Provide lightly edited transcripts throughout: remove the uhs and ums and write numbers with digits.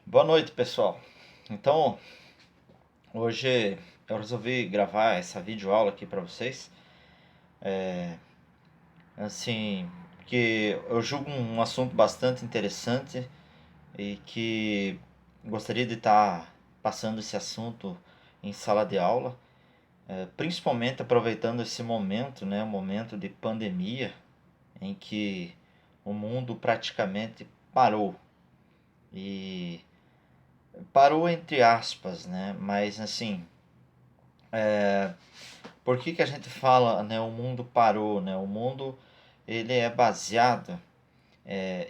Boa noite, pessoal. Então, hoje eu resolvi gravar essa videoaula aqui para vocês. Assim, que eu julgo um assunto bastante interessante e que gostaria de estar passando esse assunto em sala de aula, principalmente aproveitando esse momento, né, um momento de pandemia em que o mundo praticamente parou. E parou entre aspas, né? Mas assim, por que a gente fala, né, o mundo parou, né? O mundo ele é baseado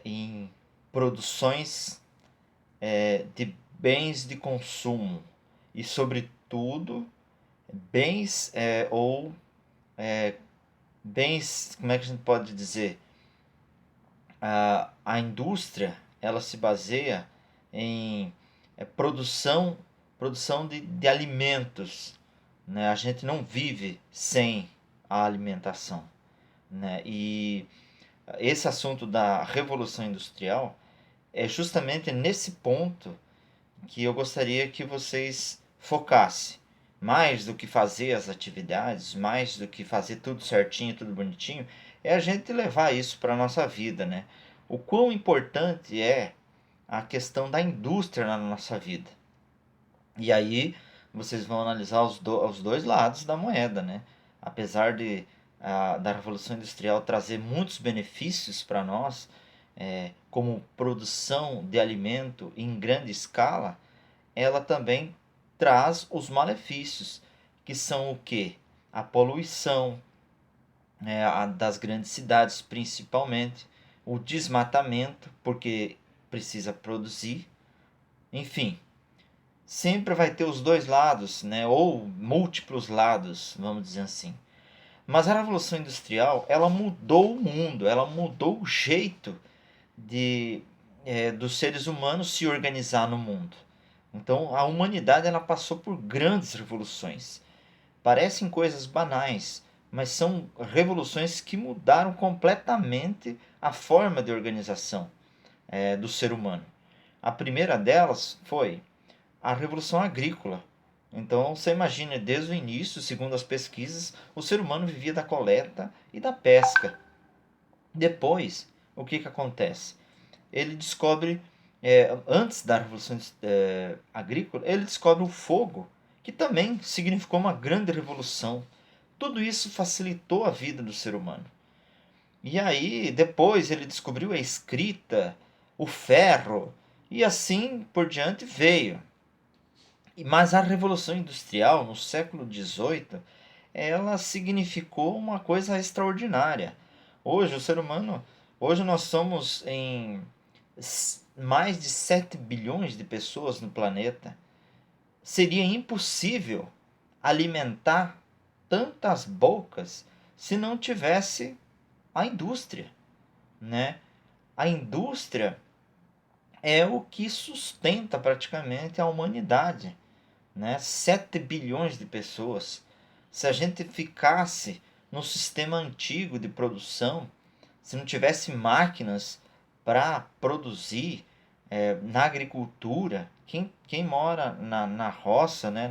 em produções de bens de consumo e, sobretudo, bens ou bens, como é que a gente pode dizer? A indústria ela se baseia em produção de alimentos, né? A gente não vive sem a alimentação, né? E esse assunto da revolução industrial é justamente nesse ponto que eu gostaria que vocês focassem. Mais do que fazer as atividades, mais do que fazer tudo certinho, tudo bonitinho, é a gente levar isso para a nossa vida, né? O quão importante é a questão da indústria na nossa vida. E aí vocês vão analisar os dois lados da moeda, né? Apesar da Revolução Industrial trazer muitos benefícios para nós, como produção de alimento em grande escala, ela também traz os malefícios, que são o quê? A poluição, né, das grandes cidades principalmente, o desmatamento, porque precisa produzir, enfim, sempre vai ter os dois lados, né, ou múltiplos lados, vamos dizer assim. Mas a Revolução Industrial, ela mudou o mundo, ela mudou o jeito dos seres humanos se organizar no mundo. Então, a humanidade ela passou por grandes revoluções. Parecem coisas banais, mas são revoluções que mudaram completamente a forma de organização do ser humano. A primeira delas foi a Revolução Agrícola. Então, você imagina, desde o início, segundo as pesquisas, o ser humano vivia da coleta e da pesca. Depois, o que acontece? Ele descobre, antes da Revolução Agrícola, ele descobre o fogo, que também significou uma grande revolução. Tudo isso facilitou a vida do ser humano. E aí, depois, ele descobriu a escrita, o ferro, e assim por diante veio. Mas a Revolução Industrial, no século XVIII, ela significou uma coisa extraordinária. Hoje, o ser humano, hoje nós somos em mais de 7 bilhões de pessoas no planeta. Seria impossível alimentar tantas bocas se não tivesse a indústria, né? A indústria é o que sustenta praticamente a humanidade, né? 7 bilhões de pessoas. Se a gente ficasse no sistema antigo de produção, se não tivesse máquinas para produzir na agricultura, quem mora na roça, né,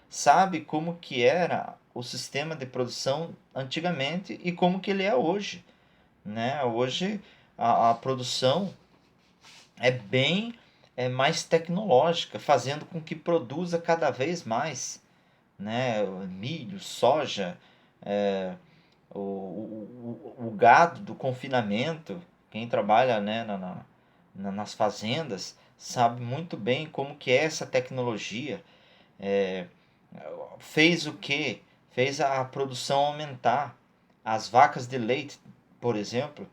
sabe como que era o sistema de produção antigamente e como que ele é hoje, né? Hoje a produção é bem mais tecnológica, fazendo com que produza cada vez mais, né? Milho, soja, é, o gado do confinamento, quem trabalha, né, nas fazendas sabe muito bem como que é essa tecnologia. É, fez o que? Fez a produção aumentar. As vacas de leite, por exemplo,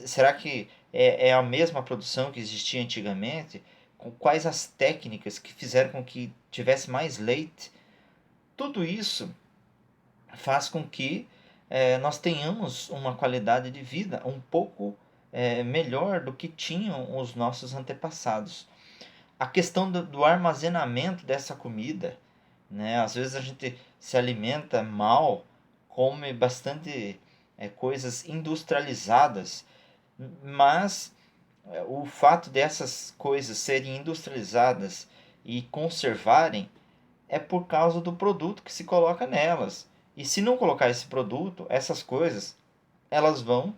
será que é a mesma produção que existia antigamente? Quais as técnicas que fizeram com que tivesse mais leite? Tudo isso faz com que nós tenhamos uma qualidade de vida um pouco melhor do que tinham os nossos antepassados. A questão do armazenamento dessa comida, né? Às vezes a gente se alimenta mal, come bastante coisas industrializadas, mas o fato dessas coisas serem industrializadas e conservarem é por causa do produto que se coloca nelas. E se não colocar esse produto, essas coisas elas vão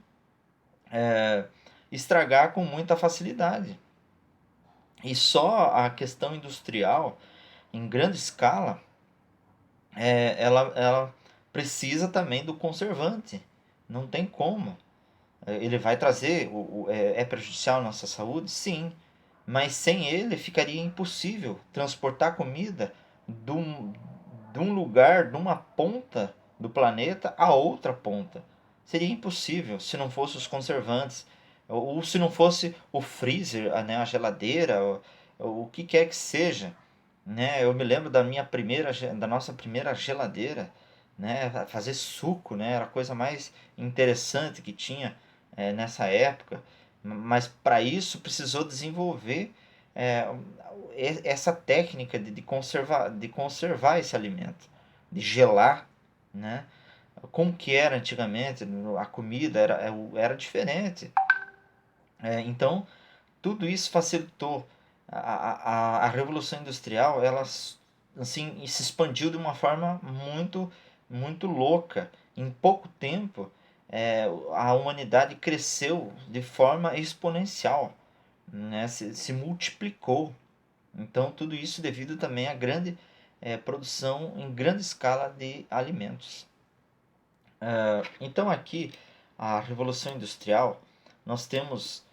estragar com muita facilidade. E só a questão industrial, em grande escala, ela precisa também do conservante. Não tem como. Ele vai trazer, é prejudicial à nossa saúde? Sim. Mas sem ele ficaria impossível transportar comida de um lugar, de uma ponta do planeta a outra ponta. Seria impossível se não fosse os conservantes, ou se não fosse o freezer, né, a geladeira, o que quer que seja. Né? Eu me lembro da nossa primeira geladeira, né, fazer suco, né, era a coisa mais interessante que tinha nessa época. Mas para isso precisou desenvolver é, essa técnica de conservar esse alimento, de gelar, né? Como que era antigamente, a comida era diferente. Então, tudo isso facilitou. A Revolução Industrial, ela assim, se expandiu de uma forma muito louca. Em pouco tempo, a humanidade cresceu de forma exponencial, né? Se multiplicou. Então, tudo isso devido também à grande produção em grande escala de alimentos. Então, aqui, a Revolução Industrial, nós temos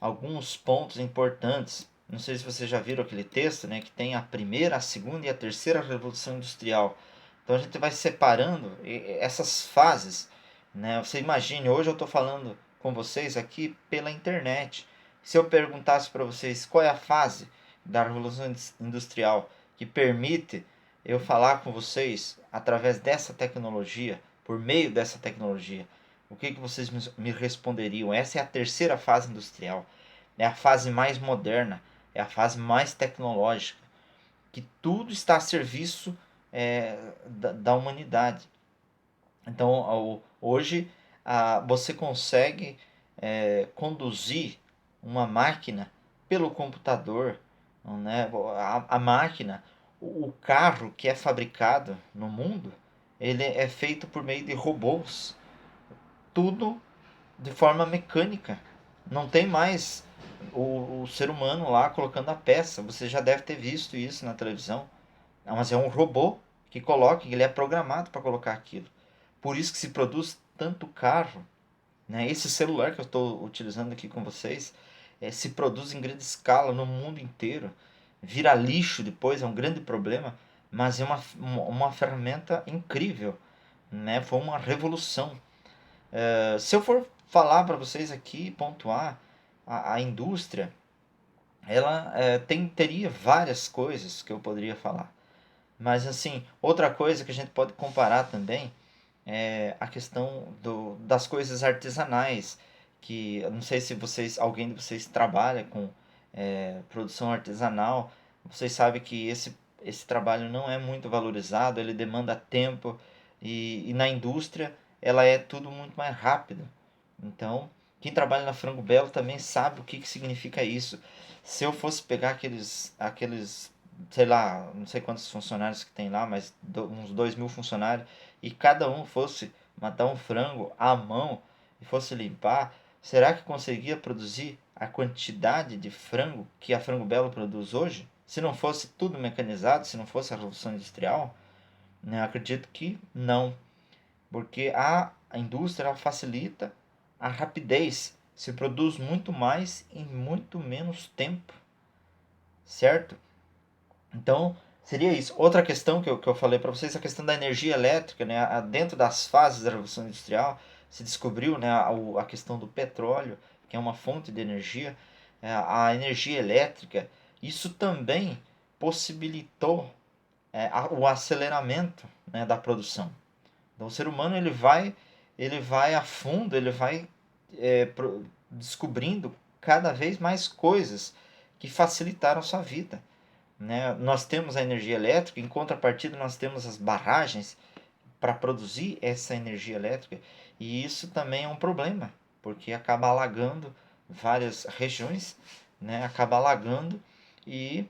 alguns pontos importantes. Não sei se vocês já viram aquele texto, né, que tem a primeira, a segunda e a terceira Revolução Industrial. Então, a gente vai separando essas fases. Né? Você imagine, hoje eu estou falando com vocês aqui pela internet. Se eu perguntasse para vocês qual é a fase da Revolução Industrial que permite eu falar com vocês através dessa tecnologia, por meio dessa tecnologia, o que vocês me responderiam? Essa é a terceira fase industrial, é a fase mais moderna, é a fase mais tecnológica, que tudo está a serviço da humanidade. Então, hoje você consegue conduzir uma máquina pelo computador, né? A máquina, o carro que é fabricado no mundo, ele é feito por meio de robôs, tudo de forma mecânica. Não tem mais o ser humano lá colocando a peça. Você já deve ter visto isso na televisão. Mas é um robô que coloca, ele é programado para colocar aquilo. Por isso que se produz tanto carro, né? Esse celular que eu estou utilizando aqui com vocês se produz em grande escala no mundo inteiro. Vira lixo depois, é um grande problema, mas é uma ferramenta incrível. Né? Foi uma revolução. Se eu for falar para vocês aqui, pontuar, a indústria, ela teria várias coisas que eu poderia falar. Mas assim, outra coisa que a gente pode comparar também é a questão das coisas artesanais, que eu não sei se alguém de vocês trabalha com produção artesanal, vocês sabem que esse trabalho não é muito valorizado, ele demanda tempo e na indústria ela é tudo muito mais rápido. Então, quem trabalha na Frango Belo também sabe o que significa isso. Se eu fosse pegar aqueles, sei lá, não sei quantos funcionários que tem lá, mas uns 2.000 funcionários, e cada um fosse matar um frango à mão e fosse limpar, será que conseguia produzir a quantidade de frango que a Frango Belo produz hoje? Se não fosse tudo mecanizado, se não fosse a Revolução Industrial, né, acredito que não, porque a indústria ela facilita a rapidez, se produz muito mais em muito menos tempo, certo? Então, seria isso. Outra questão que eu falei para vocês, a questão da energia elétrica, né? Dentro das fases da Revolução Industrial, se descobriu, né, a questão do petróleo, que é uma fonte de energia, a energia elétrica. Isso também possibilitou o aceleramento, né, da produção. Então, o ser humano ele vai a fundo, ele vai descobrindo cada vez mais coisas que facilitaram a sua vida. Né? Nós temos a energia elétrica, em contrapartida, nós temos as barragens para produzir essa energia elétrica, e isso também é um problema, porque acaba alagando várias regiões, né, acaba alagando e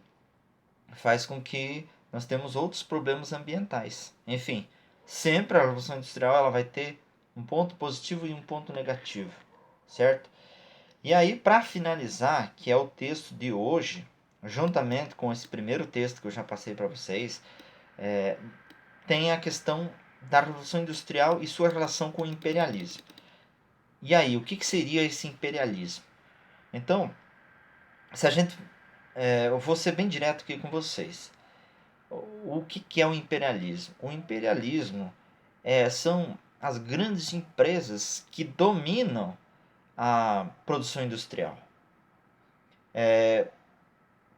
faz com que nós temos outros problemas ambientais. Enfim, sempre a Revolução Industrial ela vai ter um ponto positivo e um ponto negativo, certo? E aí, para finalizar, que é o texto de hoje, juntamente com esse primeiro texto que eu já passei para vocês, tem a questão da Revolução Industrial e sua relação com o imperialismo. E aí, o que seria esse imperialismo? Então, se a gente, eu vou ser bem direto aqui com vocês. O que é o imperialismo? O imperialismo são as grandes empresas que dominam a produção industrial.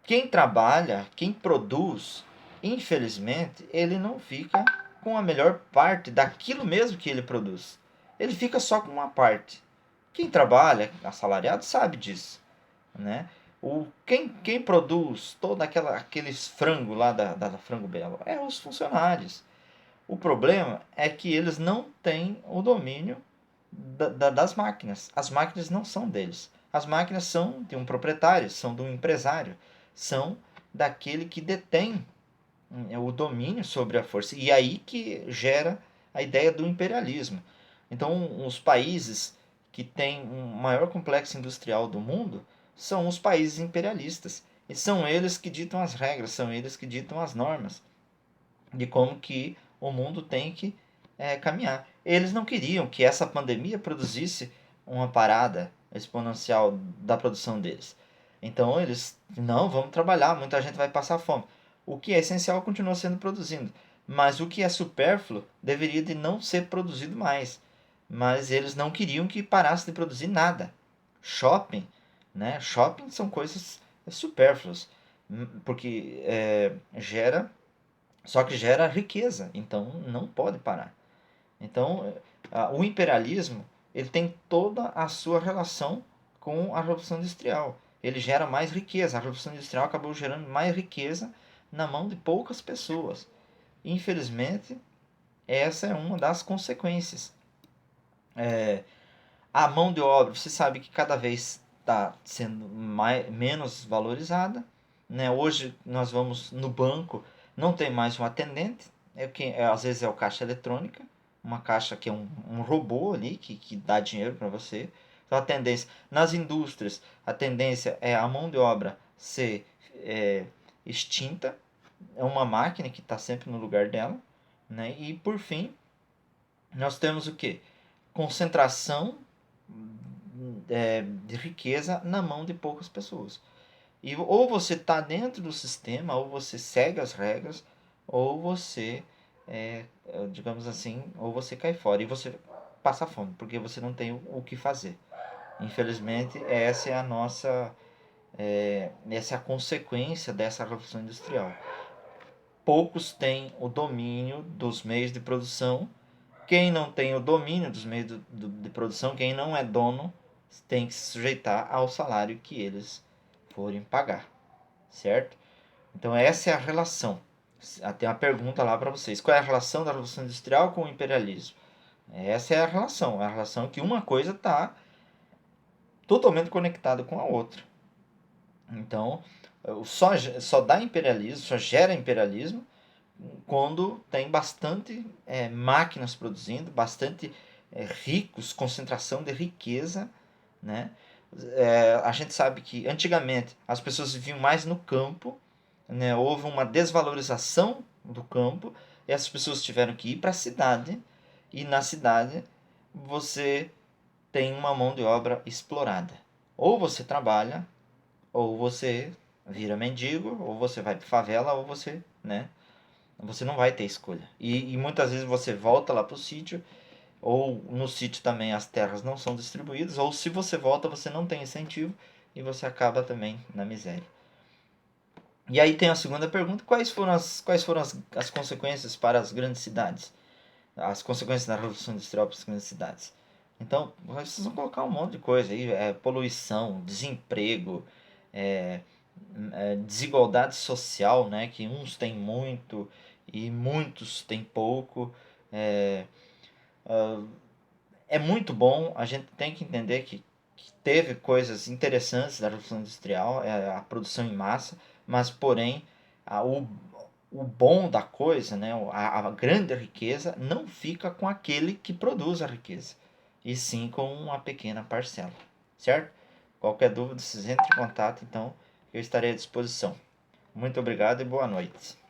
Quem trabalha, quem produz, infelizmente, ele não fica com a melhor parte daquilo mesmo que ele produz. Ele fica só com uma parte. Quem trabalha, assalariado, sabe disso, né? Quem produz todo aqueles frango lá da Frango Belo é os funcionários. O problema é que eles não têm o domínio das máquinas. As máquinas não são deles. As máquinas são de um proprietário, são de um empresário, são daquele que detém o domínio sobre a força. E aí que gera a ideia do imperialismo. Então, os países que têm um maior complexo industrial do mundo são os países imperialistas. E são eles que ditam as regras, são eles que ditam as normas de como que o mundo tem que caminhar. Eles não queriam que essa pandemia produzisse uma parada exponencial da produção deles. Então eles, não, vamos trabalhar, muita gente vai passar fome. O que é essencial continua sendo produzido, mas o que é supérfluo deveria de não ser produzido mais. Mas eles não queriam que parasse de produzir nada. Shopping, né? Shopping são coisas supérfluas, porque gera só que gera riqueza, então não pode parar. Então, o imperialismo ele tem toda a sua relação com a Revolução Industrial. Ele gera mais riqueza. A Revolução Industrial acabou gerando mais riqueza na mão de poucas pessoas. Infelizmente, essa é uma das consequências. A mão de obra, você sabe que cada vez está sendo menos valorizada. Né? Hoje nós vamos no banco, não tem mais um atendente, às vezes é o caixa eletrônica, uma caixa que é um robô ali que dá dinheiro para você. Então a tendência nas indústrias, a tendência é a mão de obra ser extinta, é uma máquina que está sempre no lugar dela. Né? E por fim, nós temos o que? Concentração de riqueza na mão de poucas pessoas. E ou você está dentro do sistema, ou você segue as regras, ou você, digamos assim, ou você cai fora e você passa fome, porque você não tem o que fazer. Infelizmente, essa é a nossa, essa é a consequência dessa revolução industrial. Poucos têm o domínio dos meios de produção. Quem não tem o domínio dos meios de produção, quem não é dono, tem que se sujeitar ao salário que eles forem pagar, certo? Então essa é a relação. Tem uma pergunta lá para vocês. Qual é a relação da Revolução Industrial com o imperialismo? Essa é a relação que uma coisa está totalmente conectada com a outra. Então, só dá imperialismo, só gera imperialismo quando tem bastante máquinas produzindo, bastante ricos, concentração de riqueza, né? A gente sabe que antigamente as pessoas viviam mais no campo, né? Houve uma desvalorização do campo e as pessoas tiveram que ir para a cidade, e na cidade você tem uma mão de obra explorada. Ou você trabalha, ou você vira mendigo, ou você vai para favela, ou você, né? Você não vai ter escolha. E muitas vezes você volta lá para o sítio, ou no sítio também as terras não são distribuídas, ou se você volta você não tem incentivo e você acaba também na miséria. E aí tem a segunda pergunta: quais foram as consequências para as grandes cidades? As consequências da Revolução Industrial para as grandes cidades? Então, vocês vão colocar um monte de coisa aí: poluição, desemprego, é, desigualdade social, né? Que uns têm muito e muitos têm pouco. É, é muito bom, a gente tem que entender que que teve coisas interessantes da Revolução Industrial, a produção em massa, mas porém o bom da coisa, né, a grande riqueza, não fica com aquele que produz a riqueza, e sim com uma pequena parcela, certo? Qualquer dúvida, vocês entrem em contato, então eu estarei à disposição. Muito obrigado e boa noite.